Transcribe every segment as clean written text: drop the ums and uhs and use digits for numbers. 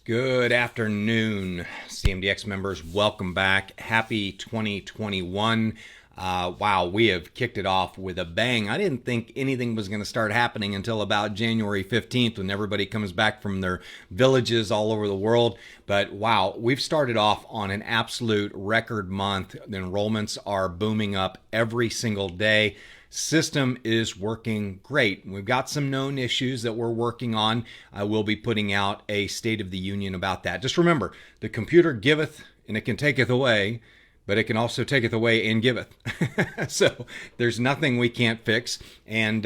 Good afternoon, CMDX members. Welcome back. Happy 2021. Wow, we have kicked it off with a bang. I didn't think anything was going to start happening until about January 15th when everybody comes back from their villages all over the world. But wow, we've started off on an absolute record month. The enrollments are booming up every single day. System is working great. We've got some known issues that we're working on. I will be putting out a State of the Union about that. Just remember, the computer giveth and it can taketh away, but it can also taketh away and giveth. So there's nothing we can't fix. And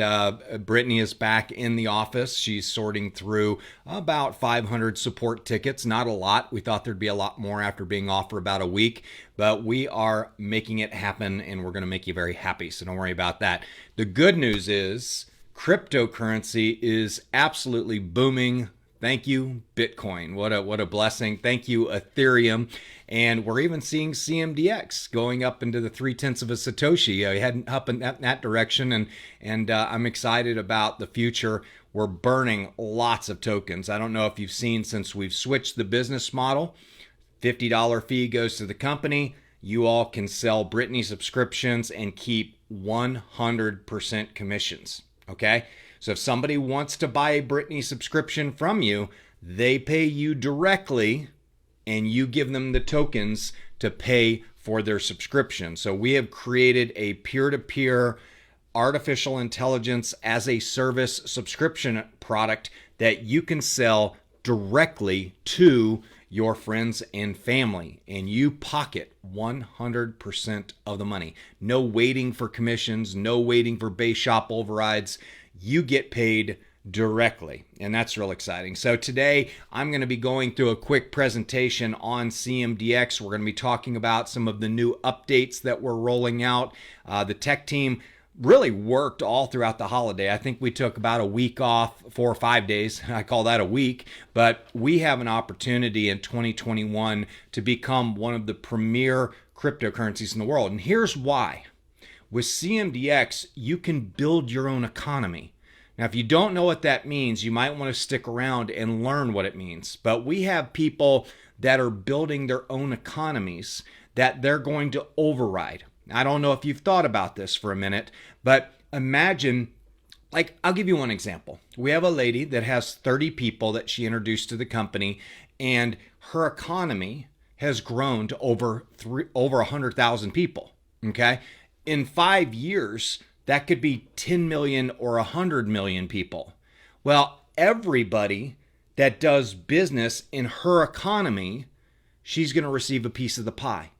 Brittany is back in the office. She's sorting through about 500 support tickets. Not a lot. We thought there'd be a lot more after being off for about a week, but we are making it happen and we're going to make you very happy. So don't worry about that. The good news is cryptocurrency is absolutely booming. Thank you, Bitcoin. What a blessing. Thank you, Ethereum. And we're even seeing CMDX going up into the 0.3 of a Satoshi. Heading up in that direction, and I'm excited about the future. We're burning lots of tokens. I don't know if you've seen since we've switched the business model. $50 fee goes to the company. You all can sell Brittany subscriptions and keep 100% commissions. Okay? So if somebody wants to buy a Brittany subscription from you, they pay you directly and you give them the tokens to pay for their subscription. So we have created a peer-to-peer artificial intelligence as a service subscription product that you can sell directly to your friends and family, and you pocket 100% of the money. No waiting for commissions, no waiting for base shop overrides. You get paid directly, and that's real exciting. So today I'm going to be going through a quick presentation on CMDX. We're going to be talking about some of the new updates that we're rolling out. The tech team really worked all throughout the holiday. I think we took about a week off, 4 or 5 days. I call that a week, but we have an opportunity in 2021 to become one of the premier cryptocurrencies in the world. And here's why. With CMDX, you can build your own economy. Now, if you don't know what that means, you might want to stick around and learn what it means. But we have people that are building their own economies that they're going to override. I don't know if you've thought about this for a minute, but imagine, like, I'll give you one example. We have a lady that has 30 people that she introduced to the company, and her economy has grown to over 100,000 people, okay? In 5 years, that could be 10 million or 100 million people. Well, everybody that does business in her economy, she's going to receive a piece of the pie.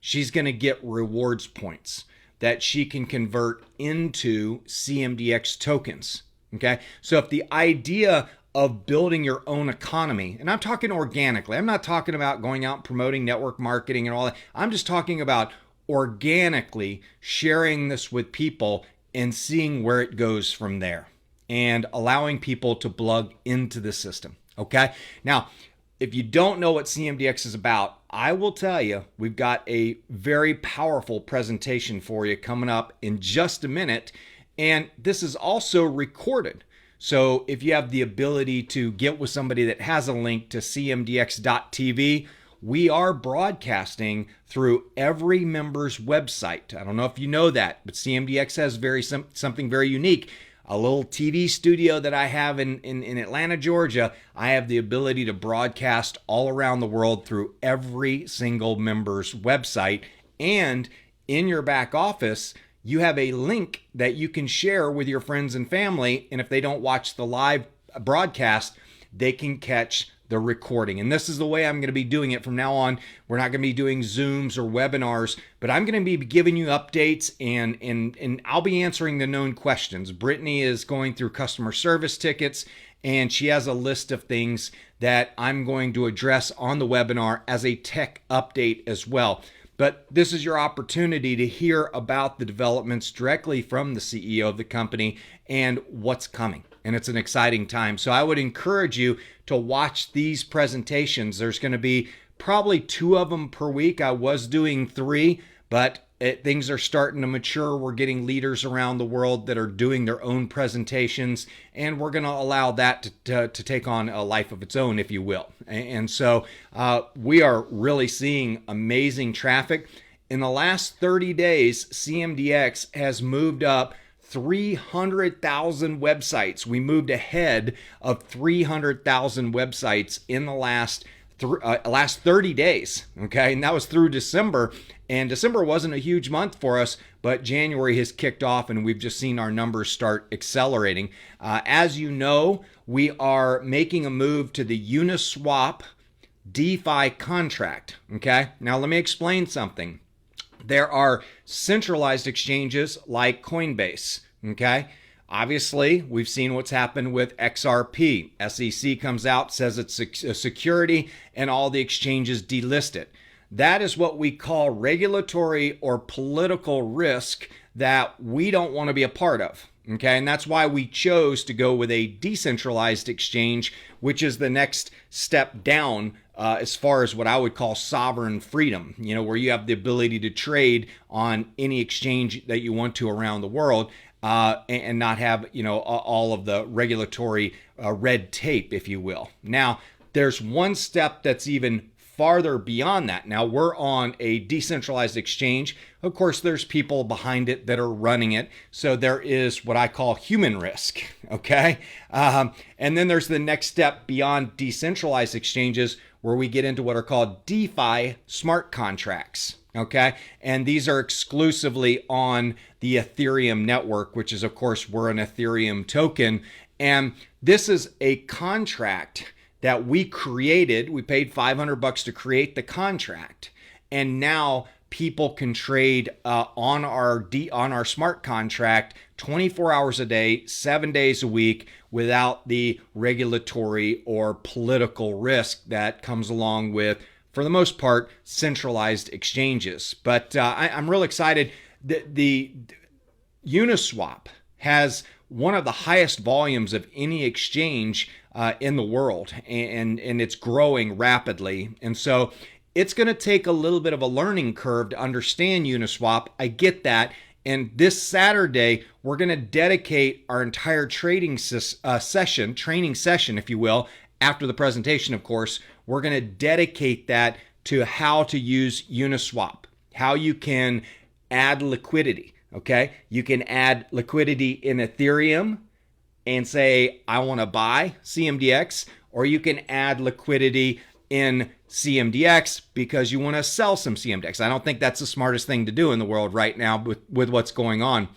She's going to get rewards points that she can convert into CMDX tokens. Okay. So if the idea of building your own economy, and I'm talking organically, I'm not talking about going out and promoting network marketing and all that. I'm just talking about organically sharing this with people and seeing where it goes from there and allowing people to plug into the system. Okay. Now, if you don't know what CMDX is about, I will tell you, we've got a very powerful presentation for you coming up in just a minute. And this is also recorded. So if you have the ability to get with somebody that has a link to cmdx.tv, we are broadcasting through every member's website. I don't know if you know that, but CMDX has something very unique. A little TV studio that I have in Atlanta, Georgia, I have the ability to broadcast all around the world through every single member's website. And in your back office, you have a link that you can share with your friends and family. And if they don't watch the live broadcast, they can catch the recording. And this is the way I'm going to be doing it from now on. We're not going to be doing Zooms or webinars, but I'm going to be giving you updates and I'll be answering the known questions. Brittany is going through customer service tickets and she has a list of things that I'm going to address on the webinar as a tech update as well. But this is your opportunity to hear about the developments directly from the CEO of the company and what's coming. And it's an exciting time. So I would encourage you to watch these presentations. There's going to be probably 2 of them per week. I was doing 3, but things are starting to mature. We're getting leaders around the world that are doing their own presentations, and we're going to allow that to take on a life of its own, if you will. And so we are really seeing amazing traffic. In the last 30 days, CMDX has moved up 300,000 websites. We moved ahead of 300,000 websites in the last 30 days, okay? And that was through December. And December wasn't a huge month for us, but January has kicked off and we've just seen our numbers start accelerating. As you know, we are making a move to the Uniswap DeFi contract, okay? Now let me explain something. There are centralized exchanges like Coinbase, okay? Obviously, we've seen what's happened with XRP. SEC comes out, says it's a security, and all the exchanges delist it. That is what we call regulatory or political risk that we don't want to be a part of, okay? And that's why we chose to go with a decentralized exchange, which is the next step down as far as what I would call sovereign freedom, you know, where you have the ability to trade on any exchange that you want to around the world and not have, you know, all of the regulatory red tape, if you will. Now, there's one step that's even farther beyond that. Now, we're on a decentralized exchange. Of course, there's people behind it that are running it. So there is what I call human risk, okay? And then there's the next step beyond decentralized exchanges where we get into what are called DeFi smart contracts, okay? And these are exclusively on the Ethereum network, which is, of course, we're an Ethereum token. And this is a contract that we created. We paid $500 to create the contract. And now people can trade on our smart contract 24 hours a day, 7 days a week, without the regulatory or political risk that comes along with, for the most part, centralized exchanges. But I'm real excited. The Uniswap has one of the highest volumes of any exchange in the world, and it's growing rapidly. And so it's going to take a little bit of a learning curve to understand Uniswap. I get that. And this Saturday, we're going to dedicate our entire training session, if you will, after the presentation, of course. We're going to dedicate that to how to use Uniswap, how you can add liquidity, okay? You can add liquidity in Ethereum and say, I want to buy CMDX, or you can add liquidity in CMDX because you want to sell some CMDX. I don't think that's the smartest thing to do in the world right now with what's going on.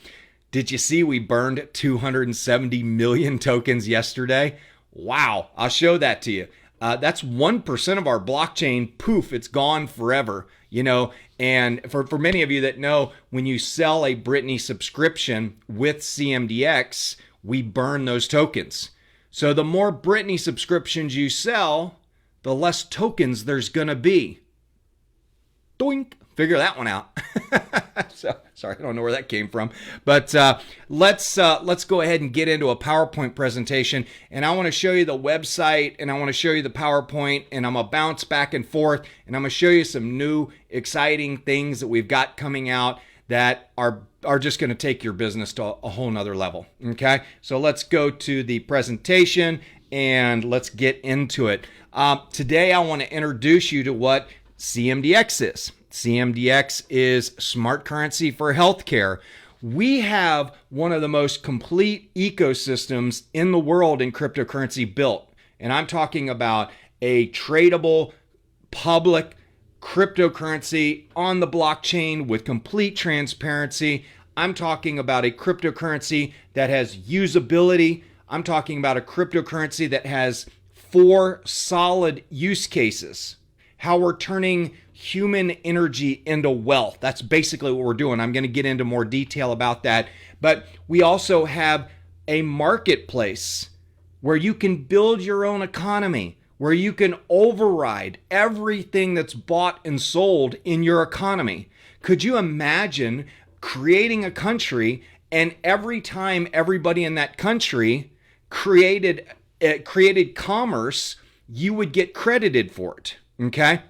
Did you see we burned 270 million tokens yesterday? Wow, I'll show that to you. That's 1% of our blockchain. Poof, it's gone forever, you know. And for many of you that know, when you sell a Britney subscription with CMDX, we burn those tokens. So the more Britney subscriptions you sell, the less tokens there's going to be. Doink. Figure that one out. So, sorry, I don't know where that came from. But let's go ahead and get into a PowerPoint presentation. And I want to show you the website, and I want to show you the PowerPoint, and I'm going to bounce back and forth, and I'm going to show you some new, exciting things that we've got coming out that are just going to take your business to a whole nother level. Okay? So let's go to the presentation, and let's get into it. Today, I want to introduce you to what CMDX is. CMDX is smart currency for healthcare. We have one of the most complete ecosystems in the world in cryptocurrency built. And I'm talking about a tradable public cryptocurrency on the blockchain with complete transparency. I'm talking about a cryptocurrency that has usability. I'm talking about a cryptocurrency that has 4 solid use cases. How we're turning human energy into wealth. That's basically what we're doing. I'm going to get into more detail about that. But we also have a marketplace where you can build your own economy, where you can override everything that's bought and sold in your economy. Could you imagine creating a country and every time everybody in that country created commerce, you would get credited for it? Okay?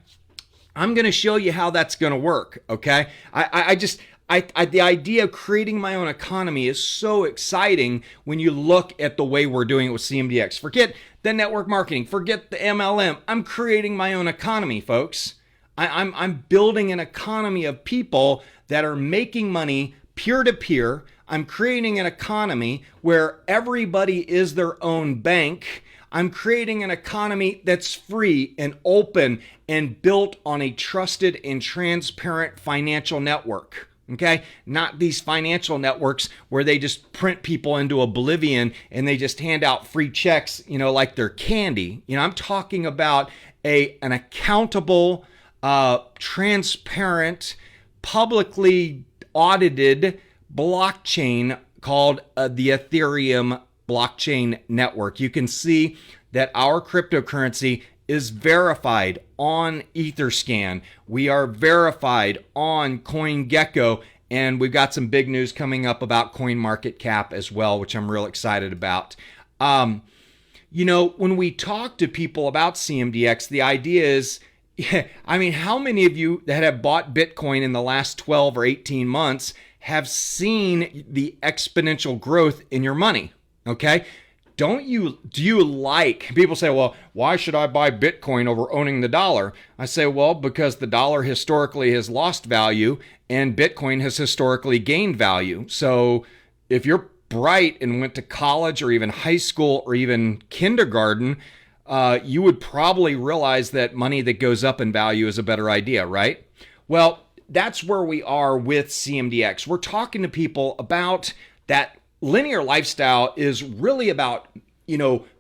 I'm going to show you how that's going to work. Okay. The idea of creating my own economy is so exciting when you look at the way we're doing it with CMDX. Forget the network marketing, forget the MLM. I'm creating my own economy, folks. I'm building an economy of people that are making money peer to peer. I'm creating an economy where everybody is their own bank. I'm creating an economy that's free and open and built on a trusted and transparent financial network. Okay, not these financial networks where they just print people into oblivion and they just hand out free checks, like they're candy. I'm talking about an accountable, transparent, publicly audited blockchain called the Ethereum blockchain network. You can see that our cryptocurrency is verified on Etherscan. We are verified on CoinGecko, and we've got some big news coming up about CoinMarketCap as well, which I'm real excited about. When we talk to people about CMDX, the idea is, how many of you that have bought Bitcoin in the last 12 or 18 months have seen the exponential growth in your money? Okay. Do you like, people say, well, why should I buy Bitcoin over owning the dollar? I say, well, because the dollar historically has lost value and Bitcoin has historically gained value. So if you're bright and went to college or even high school or even kindergarten, you would probably realize that money that goes up in value is a better idea, right? Well, that's where we are with CMDX. We're talking to people about that. Linear lifestyle is really about,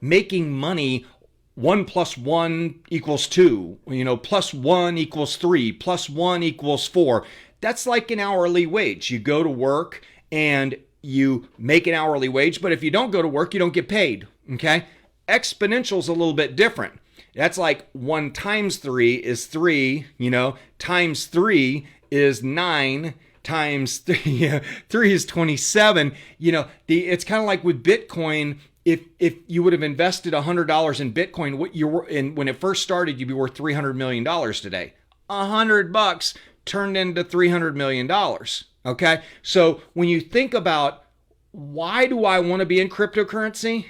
making money 1 + 1 = 2, +1 = 3, +1 = 4. That's like an hourly wage. You go to work and you make an hourly wage, but if you don't go to work, you don't get paid. Okay. Exponential is a little bit different. That's like 1 × 3 is 3, times 3 is 9. Times 3, 3 is 27. It's kind of like with Bitcoin. If you would have invested $100 in Bitcoin, when it first started, you'd be worth $300 million today. $100 turned into $300 million. Okay, so when you think about why do I want to be in cryptocurrency?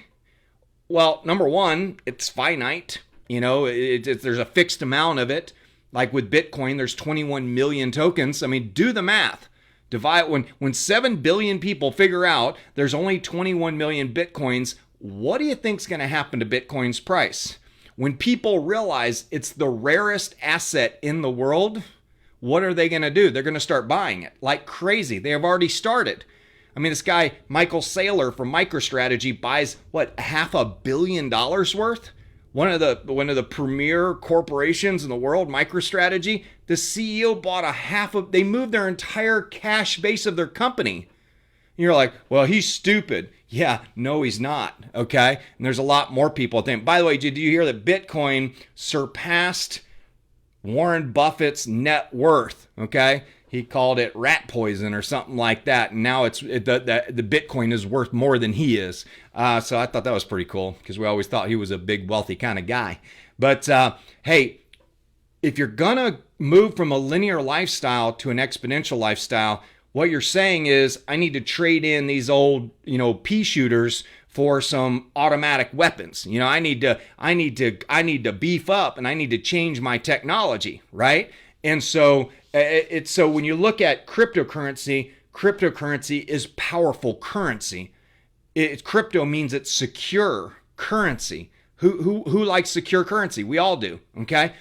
Well, number one, it's finite. There's a fixed amount of it. Like with Bitcoin, there's 21 million tokens. Do the math. Divide when 7 billion people figure out there's only 21 million Bitcoins, what do you think's going to happen to Bitcoin's price? When people realize it's the rarest asset in the world, what are they going to do? They're going to start buying it like crazy. They have already started. This guy, Michael Saylor from MicroStrategy, buys $500 million worth? One of the premier corporations in the world, MicroStrategy, the CEO bought they moved their entire cash base of their company. And you're like, well, he's stupid. Yeah, no, he's not. Okay. And there's a lot more people think. By the way, did you hear that Bitcoin surpassed Warren Buffett's net worth? Okay. He called it rat poison or something like that. And now the Bitcoin is worth more than he is. So I thought that was pretty cool because we always thought he was a big, wealthy kind of guy. But hey, if you're going to move from a linear lifestyle to an exponential lifestyle, what you're saying is I need to trade in these old, pea shooters for some automatic weapons. I need to beef up and I need to change my technology, right? And so so when you look at cryptocurrency is powerful currency. Crypto means it's secure currency. Who likes secure currency? We all do, okay?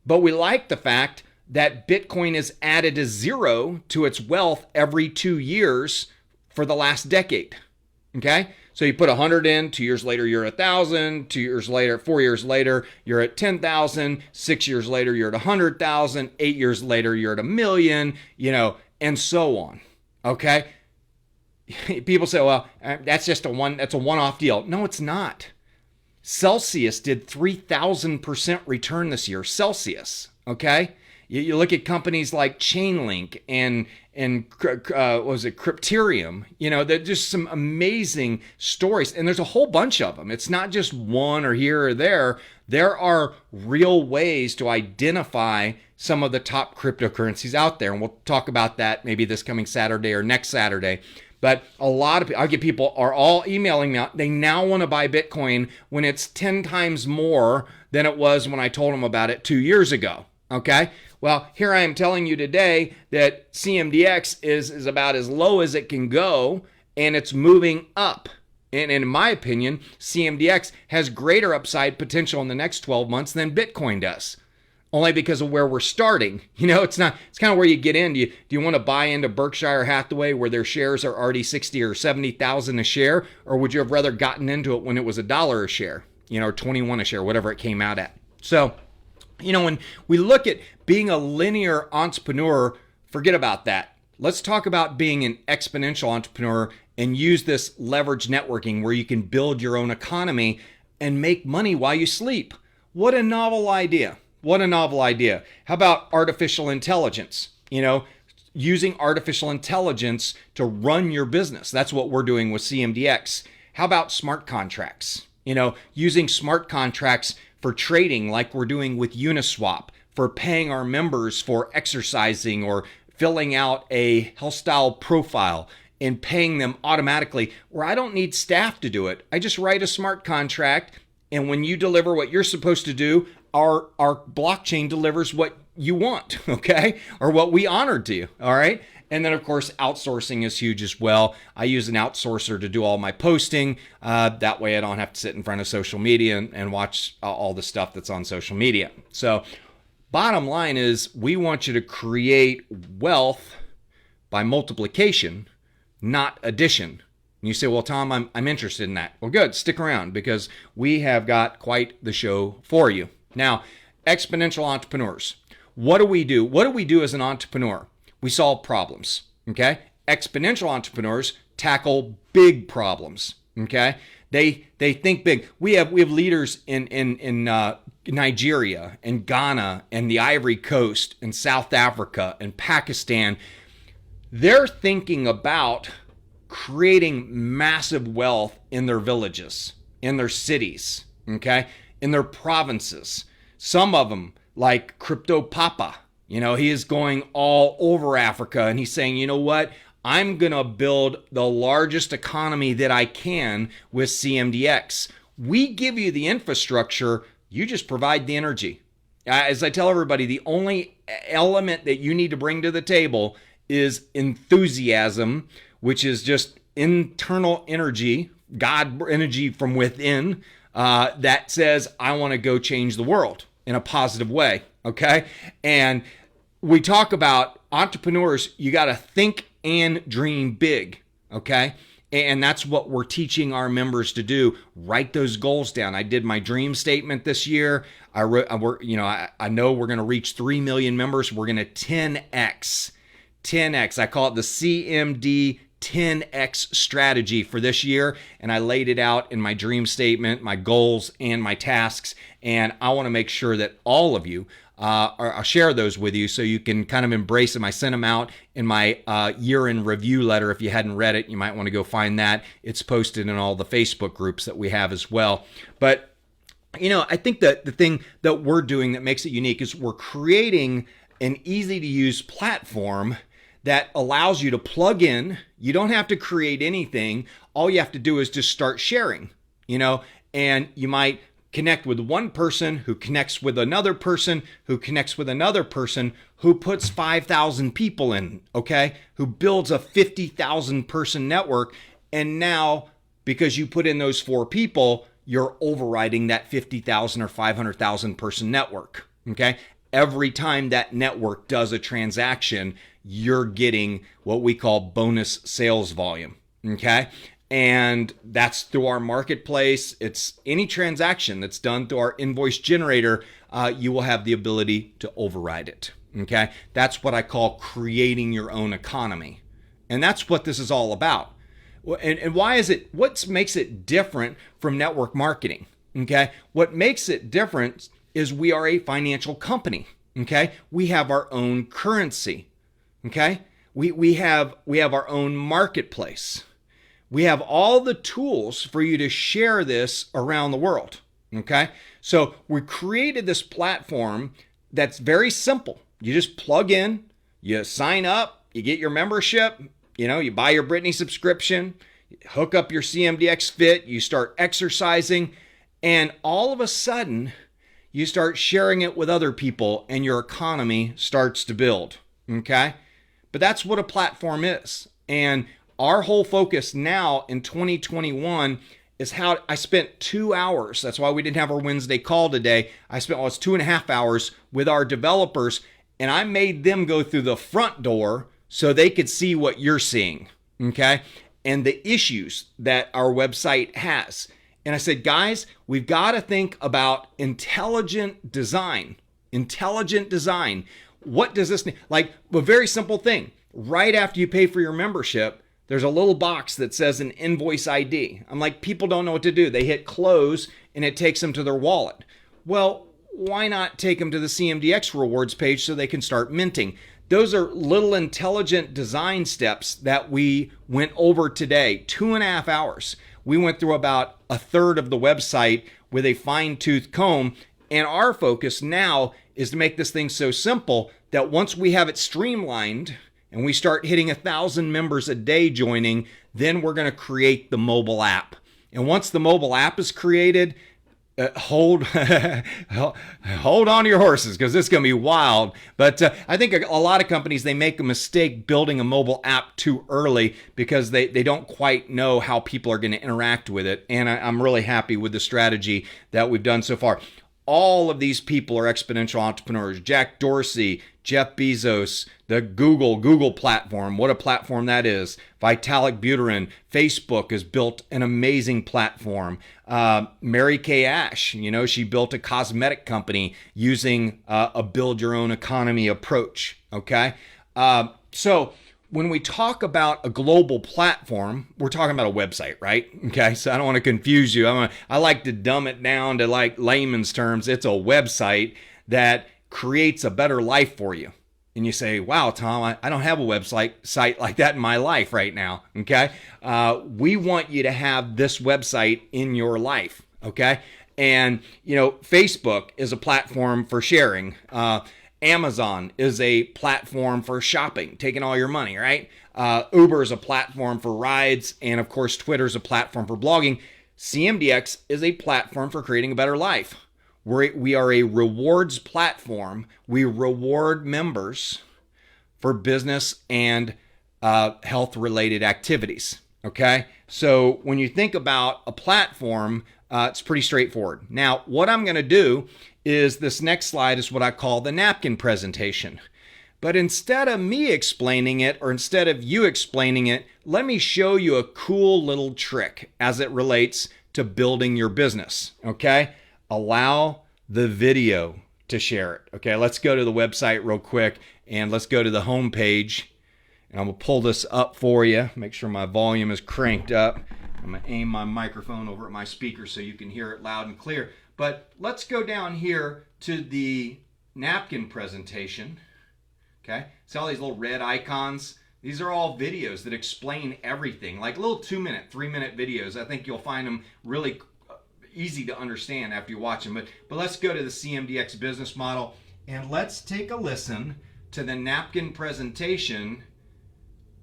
But we like the fact that Bitcoin is added to zero to its wealth every 2 years for the last decade, okay? So you put 100 in, 2 years later, you're at 1,000, 2 years later, 4 years later, you're at 10,000, 6 years later, you're at 100,000, 8 years later, you're at 1 million, and so on. Okay. People say, well, that's a one-off deal. No, it's not. Celsius did 3,000% return this year. Celsius. Okay. You look at companies like Chainlink and what was it, Crypterium. They're just some amazing stories, and there's a whole bunch of them. It's not just one or here or there. There are real ways to identify some of the top cryptocurrencies out there, and we'll talk about that maybe this coming Saturday or next Saturday. But a lot of people, I get people are all emailing me. They now want to buy Bitcoin when it's 10 times more than it was when I told them about it 2 years ago. Okay. Well, here I am telling you today that CMDX is about as low as it can go, and it's moving up. And in my opinion, CMDX has greater upside potential in the next 12 months than Bitcoin does. Only because of where we're starting. It's kind of where you get in. Do you want to buy into Berkshire Hathaway where their shares are already 60 or 70,000 a share? Or would you have rather gotten into it when it was $1 a share, or 21 a share, whatever it came out at? So, when we look at being a linear entrepreneur, forget about that. Let's talk about being an exponential entrepreneur and use this leverage networking where you can build your own economy and make money while you sleep. What a novel idea. What a novel idea. How about artificial intelligence? Using artificial intelligence to run your business. That's what we're doing with CMDX. How about smart contracts? Using smart contracts for trading like we're doing with Uniswap, for paying our members for exercising or filling out a health style profile and paying them automatically where I don't need staff to do it. I just write a smart contract, and when you deliver what you're supposed to do, our blockchain delivers what you want, okay? Or what we honored to you, all right? And then, of course, outsourcing is huge as well. I use an outsourcer to do all my posting. That way I don't have to sit in front of social media and watch all the stuff that's on social media. So bottom line is we want you to create wealth by multiplication, not addition. And you say, well, Tom, I'm interested in that. Well, good. Stick around because we have got quite the show for you. Now, exponential entrepreneurs. What do we do? What do we do as an entrepreneur? We solve problems, okay? Exponential entrepreneurs tackle big problems, okay? They think big. We have leaders in Nigeria and Ghana and the Ivory Coast and South Africa and Pakistan. They're thinking about creating massive wealth in their villages, in their cities, okay? In their provinces. Some of them, like Crypto Papa, he is going all over Africa and he's saying, you know what? I'm going to build the largest economy that I can with CMDX. We give you the infrastructure, you just provide the energy. As I tell everybody, the only element that you need to bring to the table is enthusiasm, which is just internal energy, God energy from within, that says, I want to go change the world in a positive way, okay? And we talk about entrepreneurs, you got to think and dream big, okay? And that's what we're teaching our members to do. Write those goals down. I did my dream statement this year. I know we're going to reach 3 million members. We're going to 10x. I call it the CMD 10x strategy for this year, and I laid it out in my dream statement, my goals, and my tasks, and I want to make sure that all of you, I'll share those with you so you can kind of embrace them. I sent them out in my year-end review letter. If you hadn't read it, you might want to go find that. It's posted in all the Facebook groups that we have as well. But, I think that the thing that we're doing that makes it unique is we're creating an easy-to-use platform that allows you to plug in. You don't have to create anything. All you have to do is just start sharing, and you might connect with one person who connects with another person who connects with another person who puts 5,000 people in, okay? Who builds a 50,000 person network. And now, because you put in those 4 people, you're overriding that 50,000 or 500,000 person network, okay? Every time that network does a transaction, you're getting what we call bonus sales volume, okay? And that's through our marketplace. It's any transaction that's done through our invoice generator, you will have the ability to override it, okay? That's what I call creating your own economy. And that's what this is all about. And why is it, what makes it different from network marketing, okay? What makes it different is we are a financial company. Okay? We have our own currency. Okay? We have our own marketplace. We have all the tools for you to share this around the world. Okay? So we created this platform that's very simple. You just plug in, you sign up, you get your membership, you buy your Brittany subscription, you hook up your CMDX Fit, you start exercising, and all of a sudden, you start sharing it with other people and your economy starts to build. Okay? But that's what a platform is. And our whole focus now in 2021 is how I spent 2 hours. That's why we didn't have our Wednesday call today. I spent almost 2.5 hours with our developers, and I made them go through the front door so they could see what you're seeing, okay? And the issues that our website has. And I said, guys, we've got to think about intelligent design. Intelligent design. What does this mean? Like a very simple thing. Right after you pay for your membership, there's a little box that says an invoice ID. I'm like, people don't know what to do. They hit close and it takes them to their wallet. Well, why not take them to the CMDX rewards page so they can start minting? Those are little intelligent design steps that we went over today. 2.5 hours. We went through about a third of the website with a fine-tooth comb. And our focus now is to make this thing so simple that once we have it streamlined, and we start hitting 1,000 members a day joining, then we're going to create the mobile app. And once the mobile app is created, hold on to your horses because it's going to be wild. But I think a lot of companies, they make a mistake building a mobile app too early because they don't quite know how people are going to interact with it. And I'm really happy with the strategy that we've done so far. All of these people are exponential entrepreneurs. Jack Dorsey, Jeff Bezos, the Google platform. What a platform that is. Vitalik Buterin. Facebook has built an amazing platform. Mary Kay Ash, she built a cosmetic company using a build your own economy approach. Okay. So when we talk about a global platform, we're talking about a website, right? Okay, so I don't want to confuse you. I like to dumb it down to like layman's terms. It's a website that creates a better life for you. And you say, wow, Tom, I don't have a site like that in my life right now, okay? We want you to have this website in your life, okay? And, Facebook is a platform for sharing. Amazon is a platform for shopping, taking all your money, right? Uber is a platform for rides. And of course, Twitter is a platform for blogging. CMDX is a platform for creating a better life. We are a rewards platform. We reward members for business and health-related activities, okay? So when you think about a platform, it's pretty straightforward. Now, what I'm going to do is this next slide is what I call the napkin presentation. But instead of me explaining it, or instead of you explaining it, let me show you a cool little trick as it relates to building your business, okay? Allow the video to share it. Okay, let's go to the website real quick and let's go to the home page. And I'm gonna pull this up for you, make sure my volume is cranked up. I'm gonna aim my microphone over at my speaker so you can hear it loud and clear. But let's go down here to the napkin presentation. Okay, see all these little red icons? These are all videos that explain everything, like little 2-minute, 3-minute videos. I think you'll find them really easy to understand after you watch them. But let's go to the CMDX business model and let's take a listen to the napkin presentation.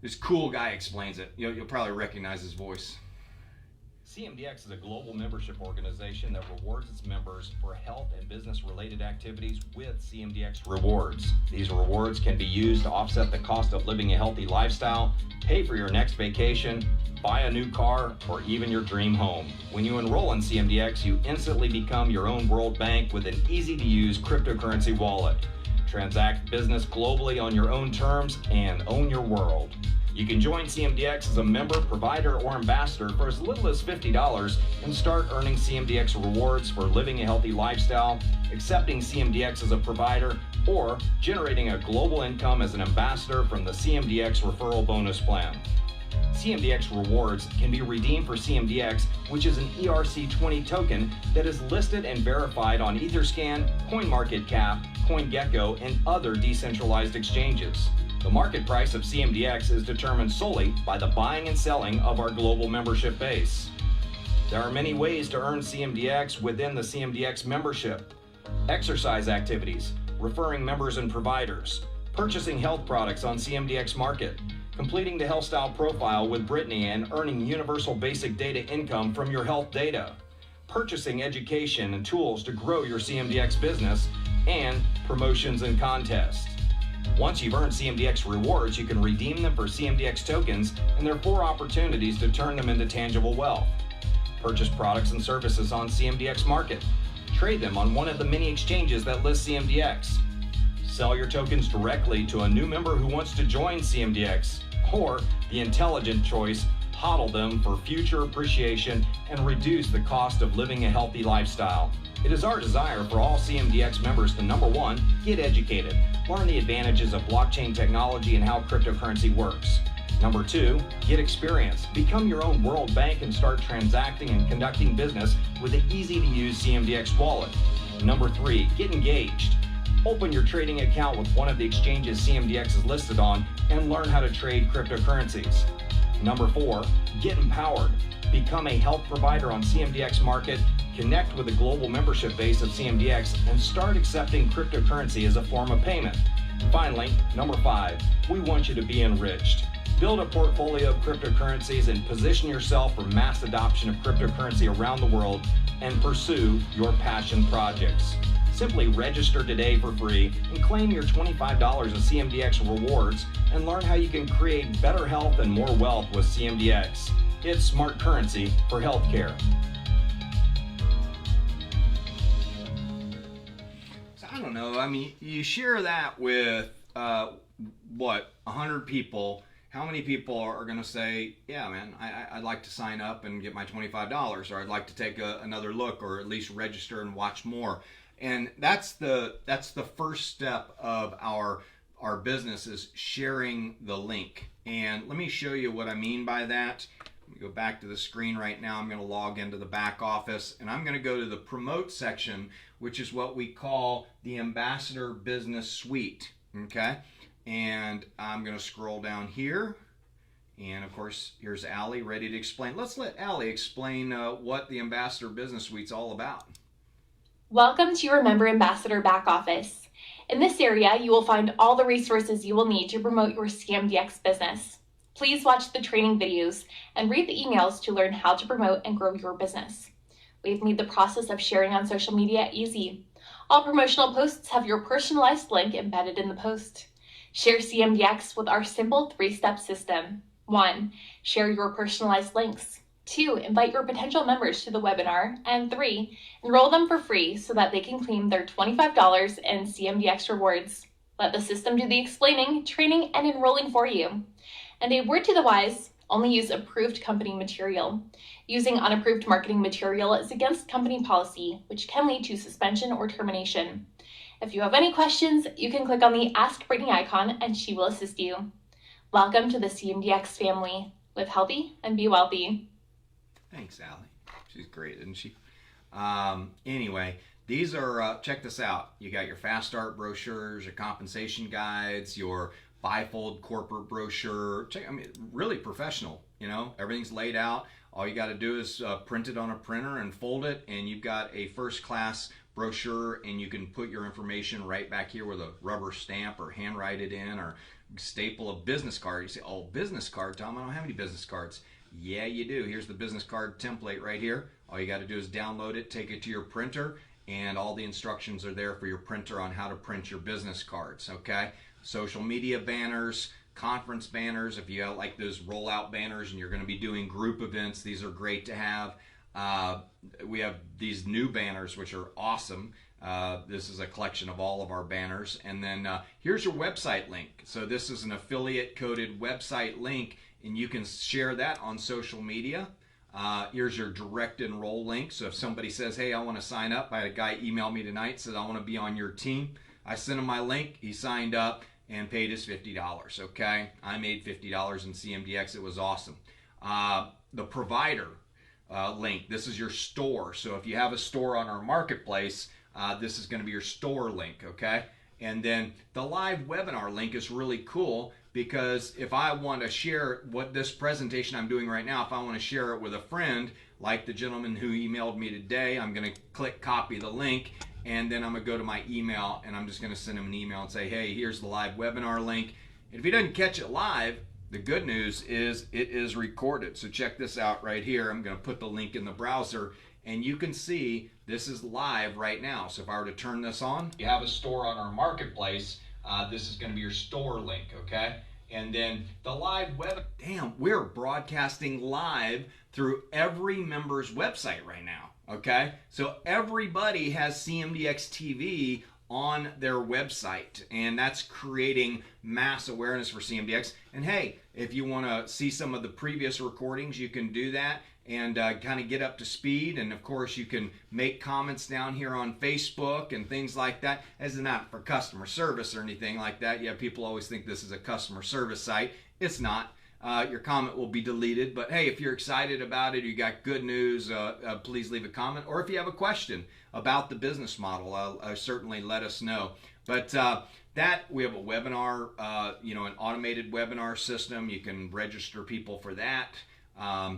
This cool guy explains it. You'll probably recognize his voice. CMDX is a global membership organization that rewards its members for health and business related activities with CMDX rewards. These rewards can be used to offset the cost of living a healthy lifestyle, pay for your next vacation, buy a new car, or even your dream home. When you enroll in CMDX, you instantly become your own world bank with an easy to use cryptocurrency wallet. Transact business globally on your own terms and own your world. You can join CMDX as a member, provider, or ambassador for as little as $50 and start earning CMDX rewards for living a healthy lifestyle, accepting CMDX as a provider, or generating a global income as an ambassador from the CMDX referral bonus plan. CMDX rewards can be redeemed for CMDX, which is an ERC20 token that is listed and verified on Etherscan, CoinMarketCap, CoinGecko, and other decentralized exchanges. The market price of CMDX is determined solely by the buying and selling of our global membership base. There are many ways to earn CMDX within the CMDX membership. Exercise activities, referring members and providers, purchasing health products on CMDX Market, completing the health style profile with Brittany and earning universal basic data income from your health data, purchasing education and tools to grow your CMDX business, and promotions and contests. Once you've earned CMDX rewards, you can redeem them for CMDX tokens, and there are 4 opportunities to turn them into tangible wealth. Purchase products and services on CMDX Market. Trade them on one of the many exchanges that list CMDX. Sell your tokens directly to a new member who wants to join CMDX. Or, the intelligent choice, hodl them for future appreciation and reduce the cost of living a healthy lifestyle. It is our desire for all CMDX members to, number 1, get educated, learn the advantages of blockchain technology and how cryptocurrency works. Number 2, get experience, become your own world bank and start transacting and conducting business with an easy-to-use CMDX wallet. Number 3, get engaged. Open your trading account with one of the exchanges CMDX is listed on and learn how to trade cryptocurrencies. Number 4, get empowered. Become a health provider on CMDX Market, connect with the global membership base of CMDX, and start accepting cryptocurrency as a form of payment. Finally, number 5, we want you to be enriched. Build a portfolio of cryptocurrencies and position yourself for mass adoption of cryptocurrency around the world and pursue your passion projects. Simply register today for free and claim your $25 of CMDX rewards and learn how you can create better health and more wealth with CMDX. It's smart currency for healthcare. So I don't know. I mean, you share that with 100 people. How many people are going to say, yeah, man, I'd like to sign up and get my $25, or I'd like to take another look, or at least register and watch more? And that's the first step of our business, is sharing the link. And let me show you what I mean by that. Let me go back to the screen right now. I'm going to log into the back office, and I'm going to go to the promote section, which is what we call the Ambassador Business Suite. Okay. And I'm going to scroll down here, and of course here's Allie ready to explain. Let's let Allie explain what the Ambassador Business Suite's all about. Welcome to your Member Ambassador back office. In this area, you will find all the resources you will need to promote your CMDX business. Please watch the training videos and read the emails to learn how to promote and grow your business. We've made the process of sharing on social media easy. All promotional posts have your personalized link embedded in the post. Share CMDX with our simple 3-step system. 1. Share your personalized links. 2. Invite your potential members to the webinar. And 3. Enroll them for free so that they can claim their $25 in CMDX rewards. Let the system do the explaining, training, and enrolling for you. And a word to the wise, only use approved company material. Using unapproved marketing material is against company policy, which can lead to suspension or termination. If you have any questions, you can click on the Ask Brittany icon and she will assist you. Welcome to the CMDX family. Live healthy and be wealthy. Thanks, Allie. She's great, isn't she? Anyway, these are, check this out. You got your Fast Start brochures, your compensation guides, your bifold corporate brochure. Really professional, you know, everything's laid out. All you got to do is print it on a printer and fold it, and you've got a first class brochure, and you can put your information right back here with a rubber stamp, or handwrite it in, or staple a business card. You say, oh, business card, Tom, I don't have any business cards. Yeah, you do. Here's the business card template right here. All you got to do is download it, take it to your printer, and all the instructions are there for your printer on how to print your business cards, okay? Social media banners, conference banners, if you have like those rollout banners and you're going to be doing group events, these are great to have. We have these new banners, which are awesome. This is a collection of all of our banners. And then here's your website link. So this is an affiliate coded website link, and you can share that on social media. Here's your direct enroll link. So if somebody says, hey, I want to sign up, I had a guy email me tonight, said I want to be on your team. I sent him my link, he signed up, and paid his $50. Okay, I made $50 in CMDX. It was awesome. The provider link. This is your store. So if you have a store on our marketplace, this is going to be your store link. Okay, and then the live webinar link is really cool because if I want to share what this presentation I'm doing right now, if I want to share it with a friend, like the gentleman who emailed me today, I'm going to click copy the link, and then I'm going to go to my email and I'm just going to send him an email and say, hey, here's the live webinar link. And if he doesn't catch it live, the good news is it is recorded. So check this out right here. I'm going to put the link in the browser and you can see this is live right now. So if I were to turn this on, you have a store on our marketplace. This is going to be your store link, okay? And then the live web. Damn, we're broadcasting live through every member's website right now, okay? So everybody has CMDX TV on their website, and that's creating mass awareness for CMDX. And hey, if you want to see some of the previous recordings, you can do that and kind of get up to speed. And of course, you can make comments down here on Facebook and things like that. As not for customer service or anything like that. Yeah, people always think this is a customer service site. It's not. Your comment will be deleted, but hey, if you're excited about it, you got good news, please leave a comment. Or if you have a question about the business model, certainly let us know. But that we have a webinar, an automated webinar system. You can register people for that.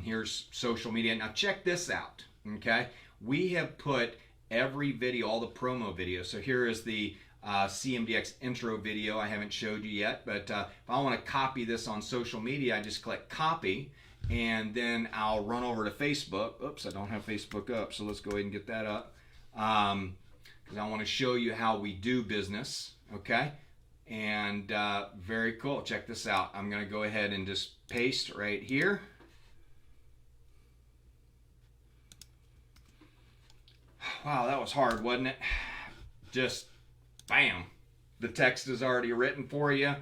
Here's social media. Now check this out, okay? We have put every video, all the promo videos. So here is the CMDX intro video I haven't showed you yet, but if I want to copy this on social media, I just click copy, and then I'll run over to Facebook. Oops, I don't have Facebook up, so let's go ahead and get that up, because I want to show you how we do business, okay? And very cool. Check this out. I'm going to go ahead and just paste right here. Wow, that was hard, wasn't it? Just bam, the text is already written for you.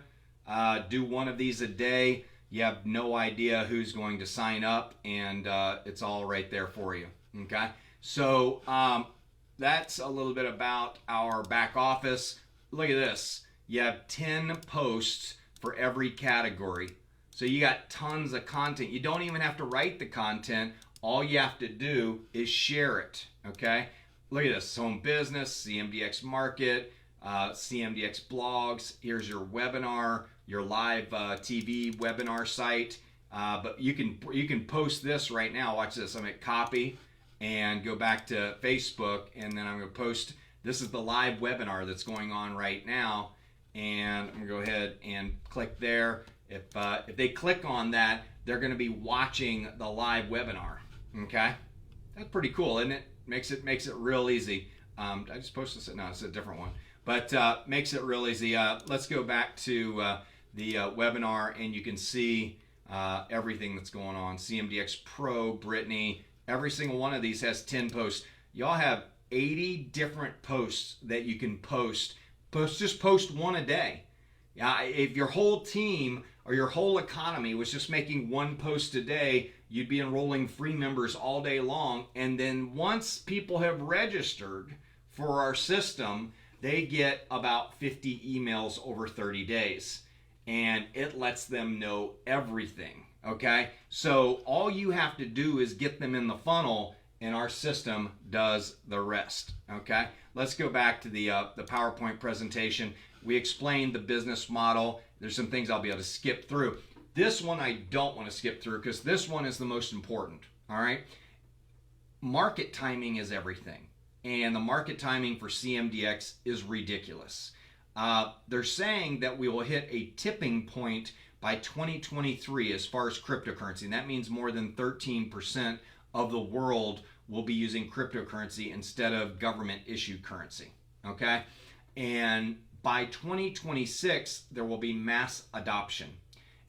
Do one of these a day. You have no idea who's going to sign up, and it's all right there for you. Okay, so that's a little bit about our back office. Look at this. You have 10 posts for every category. So you got tons of content. You don't even have to write the content. All you have to do is share it. Okay, look at this. Home business, CMDX market, CMDX blogs. Here's your webinar, your live TV webinar site. But you can post this right now. Watch this. I'm going to copy and go back to Facebook, and then I'm going to post. This is the live webinar that's going on right now, and I'm going to go ahead and click there. If they click on that, they're going to be watching the live webinar. Okay, that's pretty cool, isn't it? Makes it real easy. I just posted this. No, it's a different one. But makes it real easy. Let's go back to the webinar, and you can see everything that's going on. CMDX Pro, Brittany, every single one of these has 10 posts. Y'all have 80 different posts that you can post. Just post one a day. If your whole team or your whole economy was just making one post a day, you'd be enrolling free members all day long. And then once people have registered for our system, they get about 50 emails over 30 days. And it lets them know everything, okay? So all you have to do is get them in the funnel, and our system does the rest, okay? Let's go back to the PowerPoint presentation. We explained the business model. There's some things I'll be able to skip through. This one I don't want to skip through because this one is the most important, all right? Market timing is everything. And the market timing for CMDX is ridiculous. They're saying that we will hit a tipping point by 2023 as far as cryptocurrency. And that means more than 13% of the world will be using cryptocurrency instead of government-issued currency, okay? And by 2026, there will be mass adoption.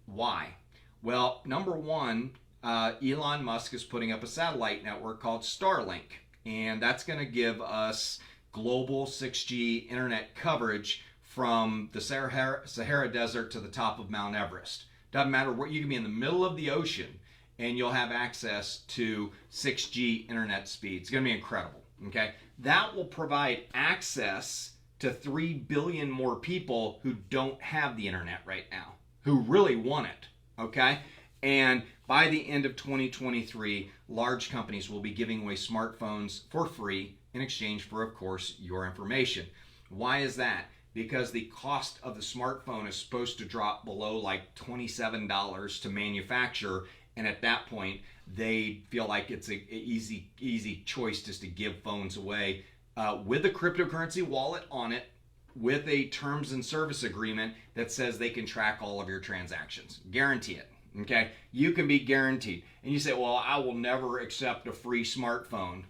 Why? Well, number one, Elon Musk is putting up a satellite network called Starlink, and that's going to give us global 6G internet coverage from the Sahara Desert to the top of Mount Everest. Doesn't matter where, you can be in the middle of the ocean and you'll have access to 6G internet speed. It's going to be incredible, okay? That will provide access to 3 billion more people who don't have the internet right now, who really want it, okay? And by the end of 2023, large companies will be giving away smartphones for free in exchange for, of course, your information. Why is that? Because the cost of the smartphone is supposed to drop below like $27 to manufacture, and at that point, they feel like it's an easy choice just to give phones away with a cryptocurrency wallet on it, with a terms and service agreement that says they can track all of your transactions. Guarantee it. Okay, you can be guaranteed. And you say, well, I will never accept a free smartphone.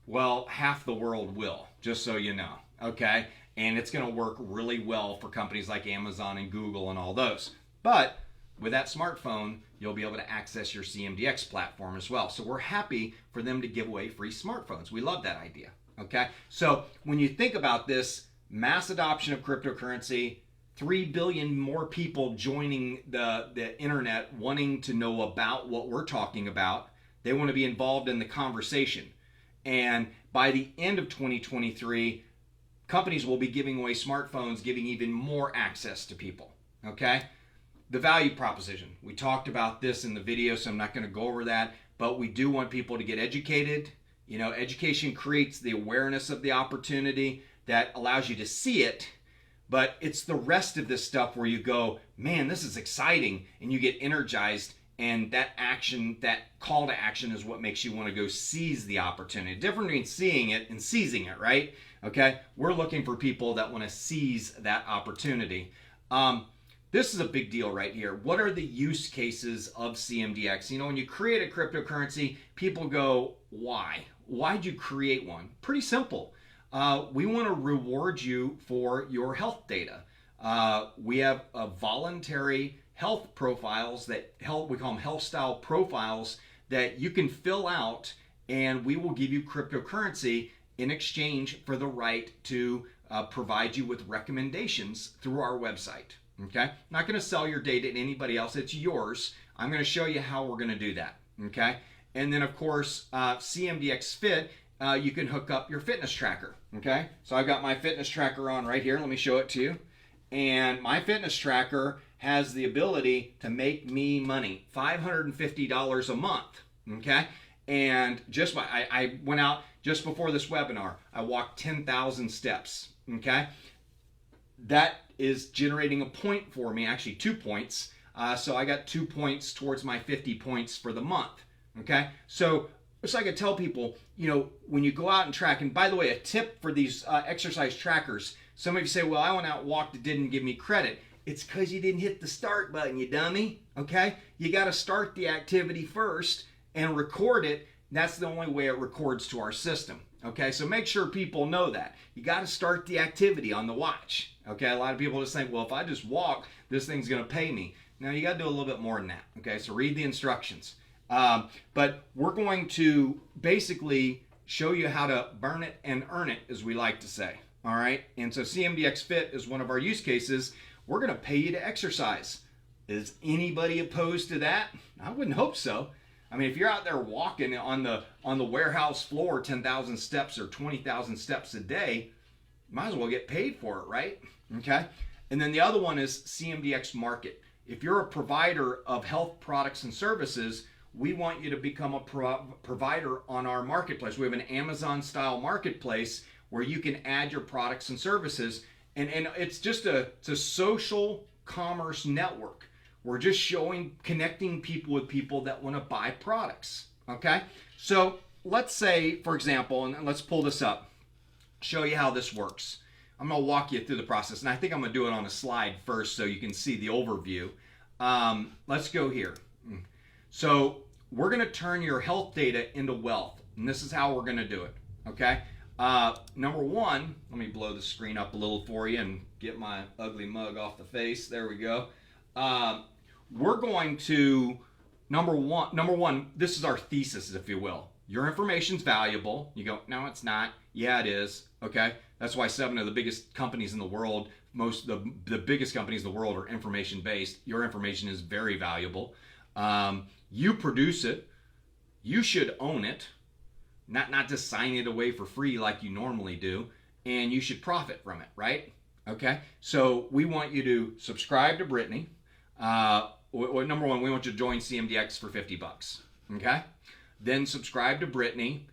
Well, half the world will, just so you know. Okay, and it's going to work really well for companies like Amazon and Google and all those. But with that smartphone, you'll be able to access your CMDX platform as well. So we're happy for them to give away free smartphones. We love that idea. Okay, so when you think about this, mass adoption of cryptocurrency, 3 billion more people joining the internet, wanting to know about what we're talking about. They want to be involved in the conversation. And by the end of 2023, companies will be giving away smartphones, giving even more access to people. Okay? The value proposition. We talked about this in the video, so I'm not going to go over that, but we do want people to get educated. You know, education creates the awareness of the opportunity that allows you to see it. But it's the rest of this stuff where you go, man, this is exciting, and you get energized, and that action, that call to action is what makes you want to go seize the opportunity. Different between seeing it and seizing it, right? Okay, we're looking for people that want to seize that opportunity. This is a big deal right here. What are the use cases of CMDX? You know, when you create a cryptocurrency, people go, why? Why'd you create one? Pretty simple. We want to reward you for your health data. We have voluntary health profiles we call them health style profiles that you can fill out, and we will give you cryptocurrency in exchange for the right to provide you with recommendations through our website. Okay, not going to sell your data to anybody else. It's yours. I'm going to show you how we're going to do that. Okay, and then of course CMDX Fit. You can hook up your fitness tracker. Okay, so I've got my fitness tracker on right here. Let me show it to you. And my fitness tracker has the ability to make me money, $550 a month. Okay, and I went out just before this webinar. I walked 10,000 steps. Okay, that is generating a point for me, actually 2 points. So I got 2 points towards my 50 points for the month. Okay, so it's like I tell people, you know, when you go out and track, and by the way, a tip for these exercise trackers, some of you say, well, I went out and walked, it didn't give me credit. It's because you didn't hit the start button, you dummy, okay? You got to start the activity first and record it. That's the only way it records to our system, okay? So make sure people know that. You got to start the activity on the watch, okay? A lot of people just think, well, if I just walk, this thing's going to pay me. Now, you got to do a little bit more than that, okay? So read the instructions. But we're going to basically show you how to burn it and earn it, as we like to say. All right. And so CMDX Fit is one of our use cases. We're going to pay you to exercise. Is anybody opposed to that? I wouldn't hope so. I mean, if you're out there walking on the warehouse floor 10,000 steps or 20,000 steps a day, you might as well get paid for it, right? Okay. And then the other one is CMDX Market. If you're a provider of health products and services, we want you to become a provider on our marketplace. We have an Amazon-style marketplace where you can add your products and services, and it's just it's a social commerce network. We're just connecting people with people that want to buy products. Okay, so let's say, for example, and let's pull this up, show you how this works. I'm going to walk you through the process, and I think I'm going to do it on a slide first so you can see the overview. Let's go here. So we're going to turn your health data into wealth, and this is how we're going to do it, okay? Number one, let me blow the screen up a little for you and get my ugly mug off the face. There we go. We're going to, number one, this is our thesis, if you will. Your information's valuable. You go, no, it's not. Yeah, it is, okay? That's why 7 of the biggest companies in the world, the biggest companies in the world are information-based. Your information is very valuable. You produce it. You should own it, not just sign it away for free like you normally do. and you should profit from it, right? Okay, so we want you to subscribe to Brittany. Number one, we want you to join CMDX for $50. Okay, then subscribe to Brittany.